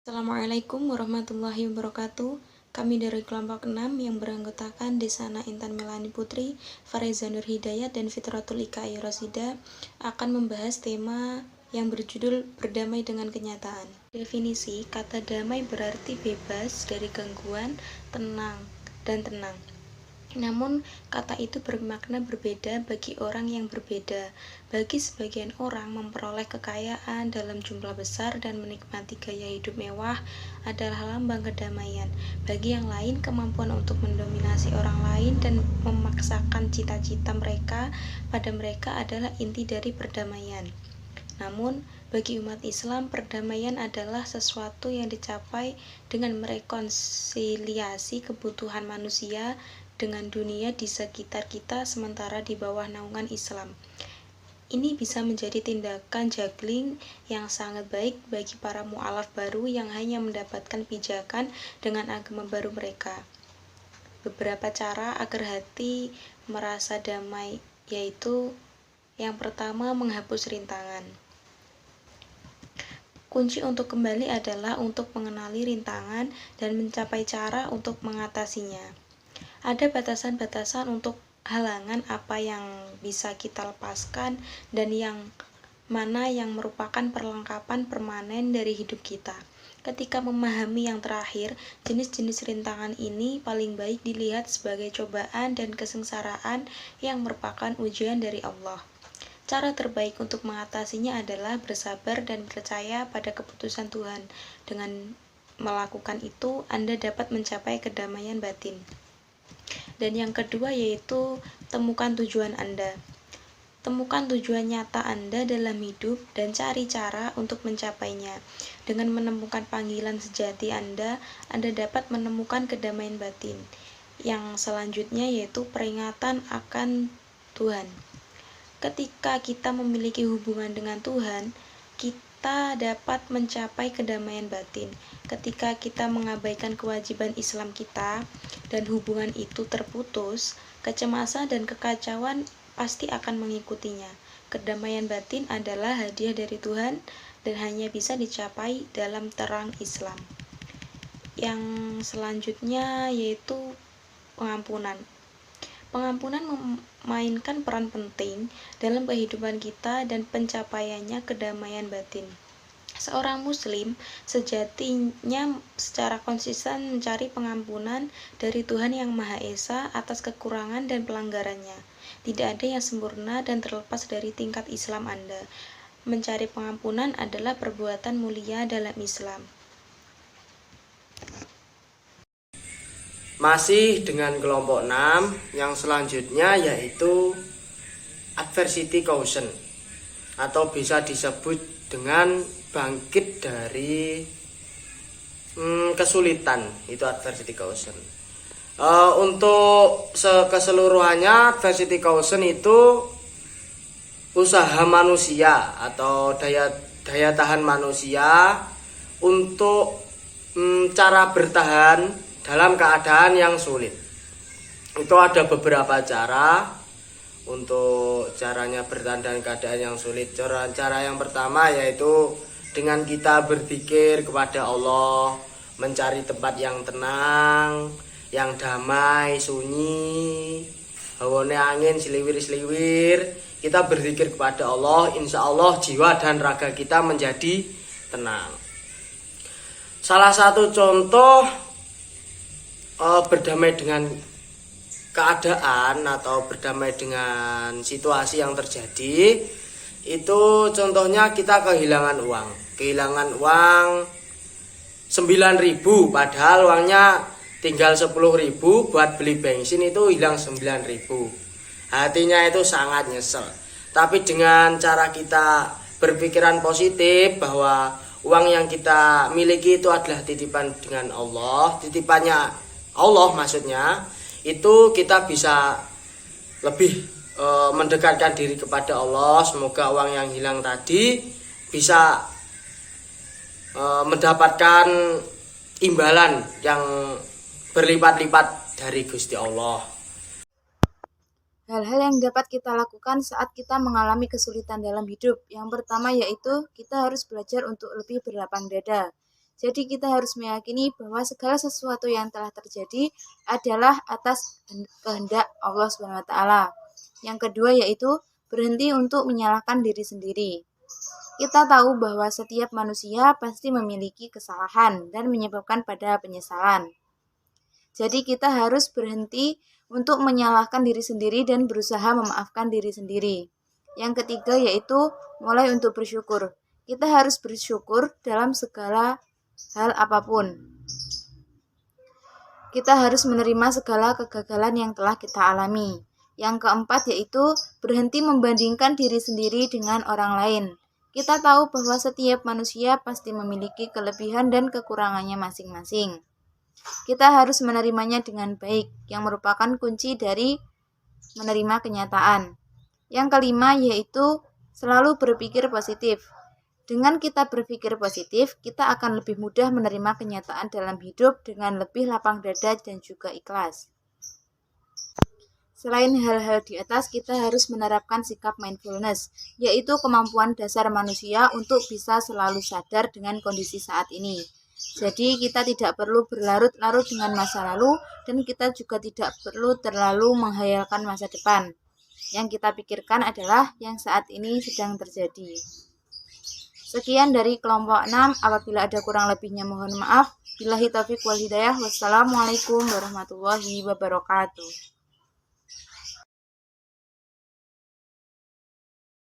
Assalamualaikum warahmatullahi wabarakatuh. Kami dari kelompok 6 yang beranggotakan Desana Intan Melani Putri, Fareza Nur Hidayat, dan Fitratul Ika Rosida akan membahas tema yang berjudul Berdamai dengan Kenyataan. Definisi kata damai berarti bebas dari gangguan, tenang, dan tenang. Namun, kata itu bermakna berbeda bagi orang yang berbeda. Bagi sebagian orang, memperoleh kekayaan dalam jumlah besar dan menikmati gaya hidup mewah adalah lambang kedamaian. Bagi yang lain, kemampuan untuk mendominasi orang lain dan memaksakan cita-cita mereka pada mereka adalah inti dari perdamaian. Namun, bagi umat Islam, perdamaian adalah sesuatu yang dicapai dengan merekonsiliasi kebutuhan manusia dengan dunia di sekitar kita sementara di bawah naungan Islam. Ini bisa menjadi tindakan juggling yang sangat baik bagi para mu'alaf baru yang hanya mendapatkan pijakan dengan agama baru mereka. Beberapa cara agar hati merasa damai, yaitu yang pertama, menghapus rintangan. Kunci untuk kembali adalah untuk mengenali rintangan dan mencapai cara untuk mengatasinya. Ada batasan-batasan untuk halangan apa yang bisa kita lepaskan dan yang mana yang merupakan perlengkapan permanen dari hidup kita. Ketika memahami yang terakhir, jenis-jenis rintangan ini paling baik dilihat sebagai cobaan dan kesengsaraan yang merupakan ujian dari Allah. Cara terbaik untuk mengatasinya adalah bersabar dan percaya pada keputusan Tuhan. Dengan melakukan itu, Anda dapat mencapai kedamaian batin. Dan yang kedua yaitu temukan tujuan Anda. Temukan tujuan nyata Anda dalam hidup dan cari cara untuk mencapainya. Dengan menemukan panggilan sejati Anda dapat menemukan kedamaian batin. Yang selanjutnya yaitu peringatan akan Tuhan. Ketika kita memiliki hubungan dengan Tuhan, kita dapat mencapai kedamaian batin. Ketika kita mengabaikan kewajiban Islam kita dan hubungan itu terputus, kecemasan dan kekacauan pasti akan mengikutinya. Kedamaian batin adalah hadiah dari Tuhan dan hanya bisa dicapai dalam terang Islam. Yang selanjutnya yaitu pengampunan. Pengampunan memainkan peran penting dalam kehidupan kita dan pencapaiannya kedamaian batin. Seorang muslim sejatinya secara konsisten mencari pengampunan dari Tuhan Yang Maha Esa atas kekurangan dan pelanggarannya. Tidak ada yang sempurna dan terlepas dari tingkat Islam Anda. Mencari pengampunan adalah perbuatan mulia dalam Islam. Masih dengan kelompok 6 yang selanjutnya yaitu adversity quotient atau bisa disebut dengan bangkit dari kesulitan, itu adversity quotient. Untuk keseluruhannya adversity quotient itu usaha manusia atau daya tahan manusia untuk cara bertahan dalam keadaan yang sulit. Itu ada beberapa cara untuk caranya bertahan dalam keadaan yang sulit. Cara yang pertama yaitu dengan kita berzikir kepada Allah, mencari tempat yang tenang, yang damai, sunyi, hawane angin seliwir-seliwir. Kita berzikir kepada Allah, insya Allah jiwa dan raga kita menjadi tenang. Salah satu contoh berdamai dengan keadaan atau berdamai dengan situasi yang terjadi itu contohnya kita kehilangan uang 9.000 padahal uangnya tinggal 10.000 buat beli bensin, itu hilang 9.000. Hatinya itu sangat nyesel. Tapi dengan cara kita berpikiran positif bahwa uang yang kita miliki itu adalah titipan dengan Allah, titipannya Allah maksudnya, itu kita bisa lebih mendekatkan diri kepada Allah. Semoga uang yang hilang tadi bisa mendapatkan imbalan yang berlipat-lipat dari Gusti Allah. Hal-hal yang dapat kita lakukan saat kita mengalami kesulitan dalam hidup. Yang pertama yaitu kita harus belajar untuk lebih berlapang dada. Jadi kita harus meyakini bahwa segala sesuatu yang telah terjadi adalah atas kehendak Allah Subhanahu wa taala. Yang kedua yaitu berhenti untuk menyalahkan diri sendiri. Kita tahu bahwa setiap manusia pasti memiliki kesalahan dan menyebabkan pada penyesalan. Jadi kita harus berhenti untuk menyalahkan diri sendiri dan berusaha memaafkan diri sendiri. Yang ketiga yaitu mulai untuk bersyukur. Kita harus bersyukur dalam segala hal apapun. Kita harus menerima segala kegagalan yang telah kita alami. Yang keempat yaitu berhenti membandingkan diri sendiri dengan orang lain. Kita tahu bahwa setiap manusia pasti memiliki kelebihan dan kekurangannya masing-masing. Kita harus menerimanya dengan baik, yang merupakan kunci dari menerima kenyataan. Yang kelima yaitu selalu berpikir positif. Dengan kita berpikir positif, kita akan lebih mudah menerima kenyataan dalam hidup dengan lebih lapang dada dan juga ikhlas. Selain hal-hal di atas, kita harus menerapkan sikap mindfulness, yaitu kemampuan dasar manusia untuk bisa selalu sadar dengan kondisi saat ini. Jadi kita tidak perlu berlarut-larut dengan masa lalu dan kita juga tidak perlu terlalu menghayalkan masa depan. Yang kita pikirkan adalah yang saat ini sedang terjadi. Sekian dari kelompok 6, apabila ada kurang lebihnya mohon maaf. Billahi taufiq wal hidayah. Wassalamualaikum warahmatullahi wabarakatuh.